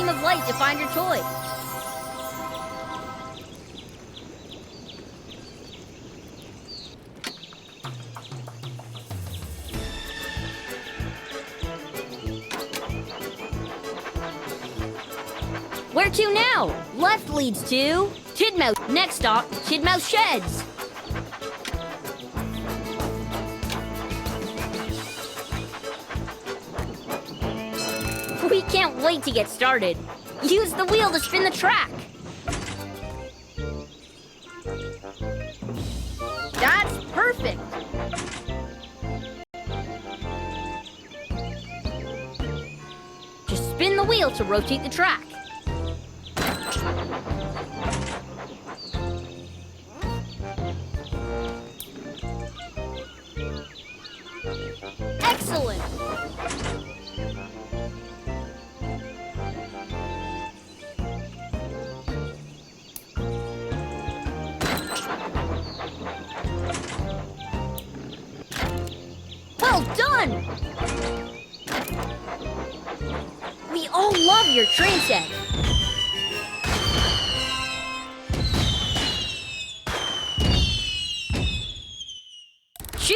beam of light to find your toy. Where to now? Left leads to Tidmouth. Next stop, Tidmouth Sheds. We can't wait to get started. Use the wheel to spin the track. That's perfect. Just spin the wheel to rotate the track. Excellent! Well done! We all love your train set.